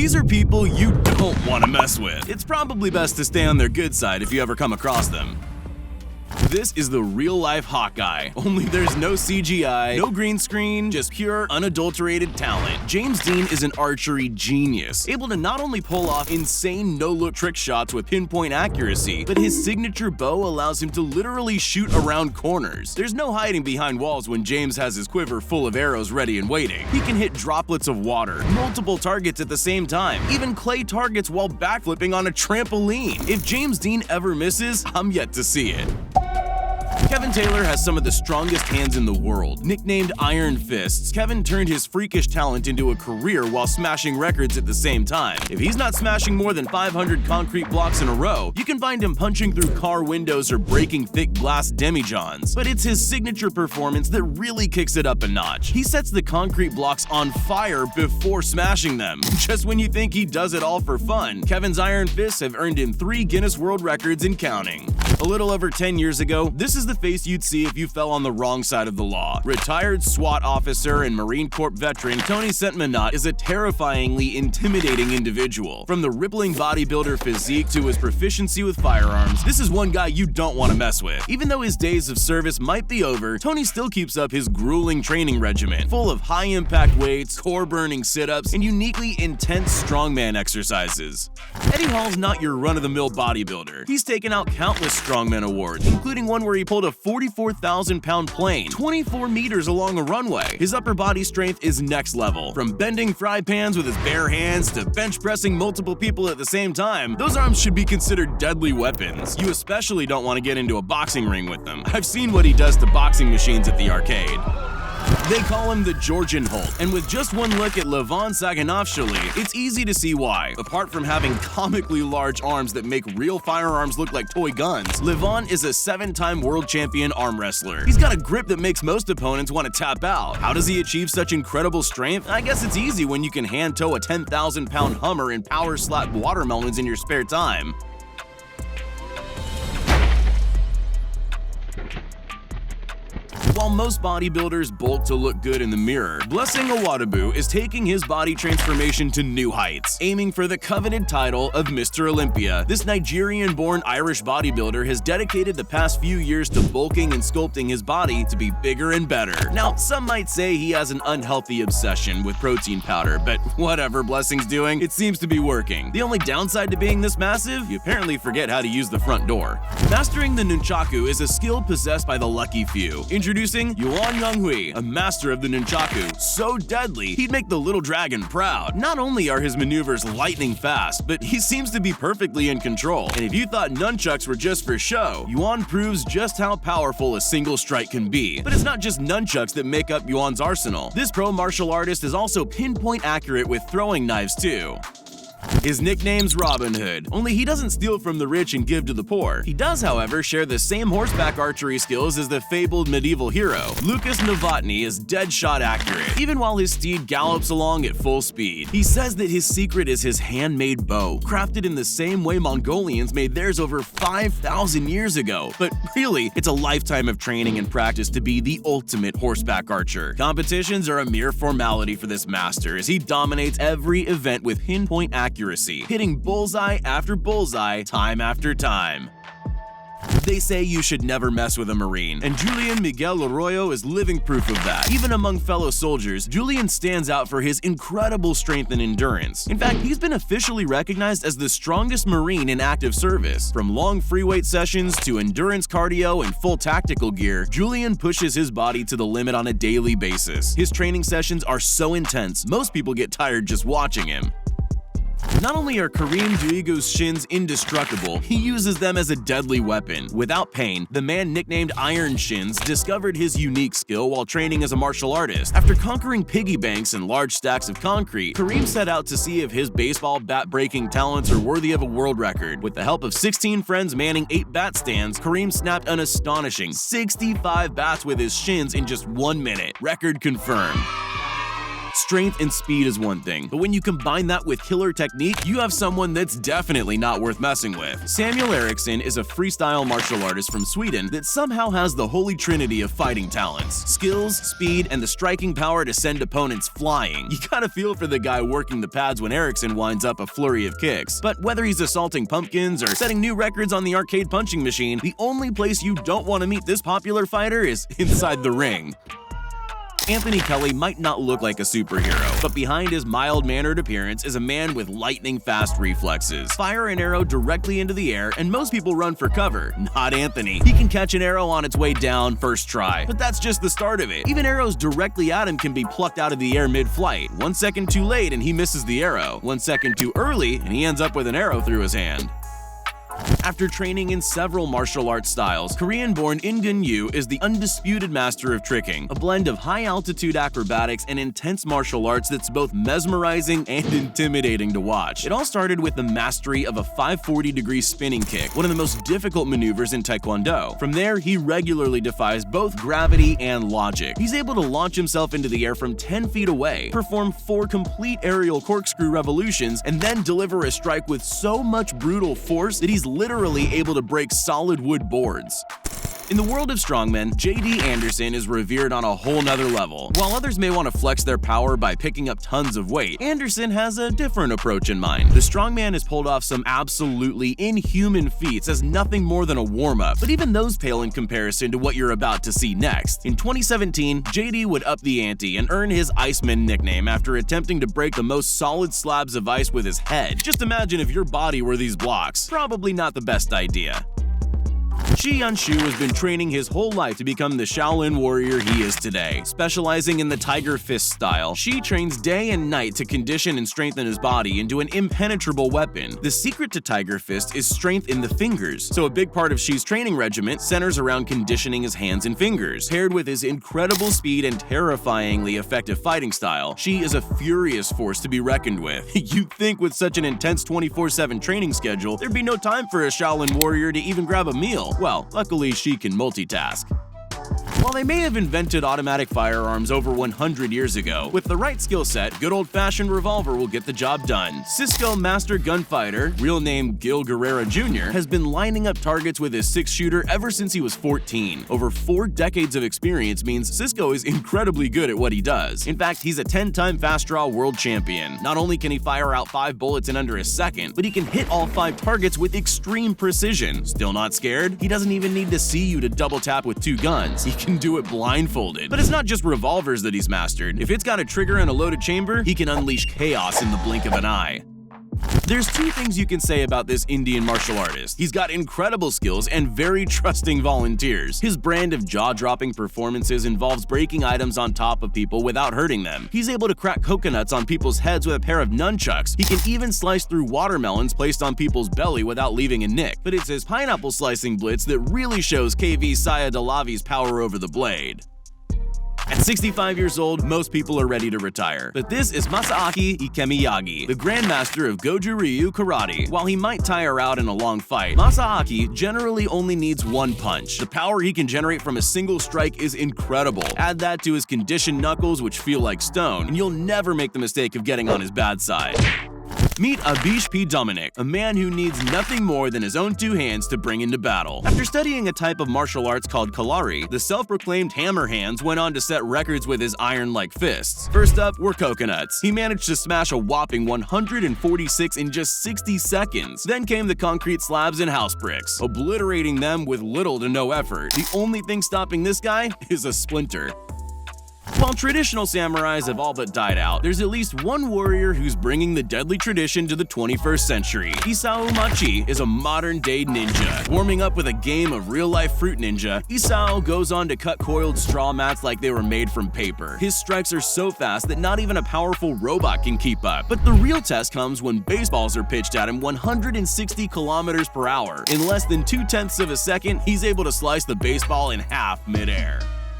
These are people you don't want to mess with. It's probably best to stay on their good side if you ever come across them. This is the real-life Hawkeye, only there's no CGI, no green screen, just pure, unadulterated talent. James Dean is an archery genius, able to not only pull off insane no-look trick shots with pinpoint accuracy, but his signature bow allows him to literally shoot around corners. There's no hiding behind walls when James has his quiver full of arrows ready and waiting. He can hit droplets of water, multiple targets at the same time, even clay targets while backflipping on a trampoline. If James Dean ever misses, I'm yet to see it. Kevin Taylor has some of the strongest hands in the world. Nicknamed Iron Fists, Kevin turned his freakish talent into a career while smashing records at the same time. If he's not smashing more than 500 concrete blocks in a row, you can find him punching through car windows or breaking thick glass demijohns. But it's his signature performance that really kicks it up a notch. He sets the concrete blocks on fire before smashing them. Just when you think he does it all for fun, Kevin's Iron Fists have earned him 3 Guinness World Records and counting. A little over 10 years ago, this is the face you'd see if you fell on the wrong side of the law. Retired SWAT officer and Marine Corps veteran Tony Centmanat is a terrifyingly intimidating individual. From the rippling bodybuilder physique to his proficiency with firearms, this is one guy you don't want to mess with. Even though his days of service might be over, Tony still keeps up his grueling training regimen, full of high-impact weights, core-burning sit-ups, and uniquely intense strongman exercises. Eddie Hall's not your run-of-the-mill bodybuilder. He's taken out countless strongman awards, including one where he pulled a 44,000-pound plane 24 meters along a runway. His upper body strength is next level. From bending fry pans with his bare hands to bench pressing multiple people at the same time, those arms should be considered deadly weapons. You especially don't want to get into a boxing ring with them. I've seen what he does to boxing machines at the arcade. They call him the Georgian Hulk, and with just one look at Levon Saganavshvili, it's easy to see why. Apart from having comically large arms that make real firearms look like toy guns, Levon is a 7-time world champion arm wrestler. He's got a grip that makes most opponents want to tap out. How does he achieve such incredible strength? I guess it's easy when you can hand tow a 10,000-pound Hummer and power slap watermelons in your spare time. While most bodybuilders bulk to look good in the mirror, Blessing Awadabu is taking his body transformation to new heights, aiming for the coveted title of Mr. Olympia. This Nigerian-born Irish bodybuilder has dedicated the past few years to bulking and sculpting his body to be bigger and better. Now, some might say he has an unhealthy obsession with protein powder, but whatever Blessing's doing, it seems to be working. The only downside to being this massive? You apparently forget how to use the front door. Mastering the nunchaku is a skill possessed by the lucky few. Introducing Yuan Yonghui, a master of the nunchaku, so deadly he'd make the little dragon proud. Not only are his maneuvers lightning fast, but he seems to be perfectly in control. And if you thought nunchucks were just for show, Yuan proves just how powerful a single strike can be. But it's not just nunchucks that make up Yuan's arsenal. This pro martial artist is also pinpoint accurate with throwing knives too. His nickname's Robin Hood, only he doesn't steal from the rich and give to the poor. He does, however, share the same horseback archery skills as the fabled medieval hero. Lucas Novotny is dead shot accurate, even while his steed gallops along at full speed. He says that his secret is his handmade bow, crafted in the same way Mongolians made theirs over 5,000 years ago. But really, it's a lifetime of training and practice to be the ultimate horseback archer. Competitions are a mere formality for this master, as he dominates every event with pinpoint accuracy, hitting bullseye after bullseye, time after time. They say you should never mess with a Marine, and Julian Miguel Arroyo is living proof of that. Even among fellow soldiers, Julian stands out for his incredible strength and endurance. In fact, he's been officially recognized as the strongest Marine in active service. From long free weight sessions to endurance cardio and full tactical gear, Julian pushes his body to the limit on a daily basis. His training sessions are so intense, most people get tired just watching him. Not only are Kareem Duigo's shins indestructible, he uses them as a deadly weapon. Without pain, the man nicknamed Iron Shins discovered his unique skill while training as a martial artist. After conquering piggy banks and large stacks of concrete, Kareem set out to see if his baseball bat-breaking talents are worthy of a world record. With the help of 16 friends manning 8 bat stands, Kareem snapped an astonishing 65 bats with his shins in just 1 minute. Record confirmed. Strength and speed is one thing, but when you combine that with killer technique, you have someone that's definitely not worth messing with. Samuel Eriksson is a freestyle martial artist from Sweden that somehow has the holy trinity of fighting talents: skills, speed, and the striking power to send opponents flying. You gotta feel for the guy working the pads when Eriksson winds up a flurry of kicks. But whether he's assaulting pumpkins or setting new records on the arcade punching machine, the only place you don't want to meet this popular fighter is inside the ring. Anthony Kelly might not look like a superhero, but behind his mild-mannered appearance is a man with lightning-fast reflexes. Fire an arrow directly into the air, and most people run for cover. Not Anthony. He can catch an arrow on its way down first try, but that's just the start of it. Even arrows directly at him can be plucked out of the air mid-flight. 1 second too late and he misses the arrow. 1 second too early and he ends up with an arrow through his hand. After training in several martial arts styles, Korean-born In Gun Yu is the undisputed master of tricking, a blend of high-altitude acrobatics and intense martial arts that's both mesmerizing and intimidating to watch. It all started with the mastery of a 540-degree spinning kick, one of the most difficult maneuvers in Taekwondo. From there, he regularly defies both gravity and logic. He's able to launch himself into the air from 10 feet away, perform 4 complete aerial corkscrew revolutions, and then deliver a strike with so much brutal force that he's literally able to break solid wood boards. In the world of strongmen, J.D. Anderson is revered on a whole nother level. While others may want to flex their power by picking up tons of weight, Anderson has a different approach in mind. The strongman has pulled off some absolutely inhuman feats as nothing more than a warm-up, but even those pale in comparison to what you're about to see next. In 2017, J.D. would up the ante and earn his Iceman nickname after attempting to break the most solid slabs of ice with his head. Just imagine if your body were these blocks. Probably not the best idea. Shi Yanshu has been training his whole life to become the Shaolin warrior he is today. Specializing in the Tiger Fist style, Shi trains day and night to condition and strengthen his body into an impenetrable weapon. The secret to Tiger Fist is strength in the fingers, so a big part of Shi's training regimen centers around conditioning his hands and fingers. Paired with his incredible speed and terrifyingly effective fighting style, Shi is a furious force to be reckoned with. You'd think with such an intense 24/7 training schedule, there'd be no time for a Shaolin warrior to even grab a meal. Well, luckily Shi can multitask. While they may have invented automatic firearms over 100 years ago, with the right skill set, good old-fashioned revolver will get the job done. Cisco Master Gunfighter, real name Gil Guerrera Jr., has been lining up targets with his 6-shooter ever since he was 14. Over 4 decades of experience means Cisco is incredibly good at what he does. In fact, he's a 10-time fast draw world champion. Not only can he fire out 5 bullets in under a second, but he can hit all 5 targets with extreme precision. Still not scared? He doesn't even need to see you to double tap with 2 guns. He can do it blindfolded. But it's not just revolvers that he's mastered. If it's got a trigger and a loaded chamber, he can unleash chaos in the blink of an eye. There's 2 things you can say about this Indian martial artist. He's got incredible skills and very trusting volunteers. His brand of jaw-dropping performances involves breaking items on top of people without hurting them. He's able to crack coconuts on people's heads with a pair of nunchucks. He can even slice through watermelons placed on people's belly without leaving a nick. But it's his pineapple slicing blitz that really shows KV Saya Dalavi's power over the blade. At 65 years old, most people are ready to retire. But this is Masaaki Ikemiyagi, the Grandmaster of Goju Ryu Karate. While he might tire out in a long fight, Masaaki generally only needs 1 punch. The power he can generate from a single strike is incredible. Add that to his conditioned knuckles, which feel like stone, and you'll never make the mistake of getting on his bad side. Meet Abish P. Dominic, a man who needs nothing more than his own 2 hands to bring into battle. After studying a type of martial arts called Kalari, the self-proclaimed hammer hands went on to set records with his iron-like fists. First up were coconuts. He managed to smash a whopping 146 in just 60 seconds. Then came the concrete slabs and house bricks, obliterating them with little to no effort. The only thing stopping this guy is a splinter. While traditional samurais have all but died out, there's at least one warrior who's bringing the deadly tradition to the 21st century. Isao Machi is a modern-day ninja. Warming up with a game of real-life Fruit Ninja, Isao goes on to cut coiled straw mats like they were made from paper. His strikes are so fast that not even a powerful robot can keep up. But the real test comes when baseballs are pitched at him 160 kilometers per hour. In less than 0.2 of a second, he's able to slice the baseball in half midair.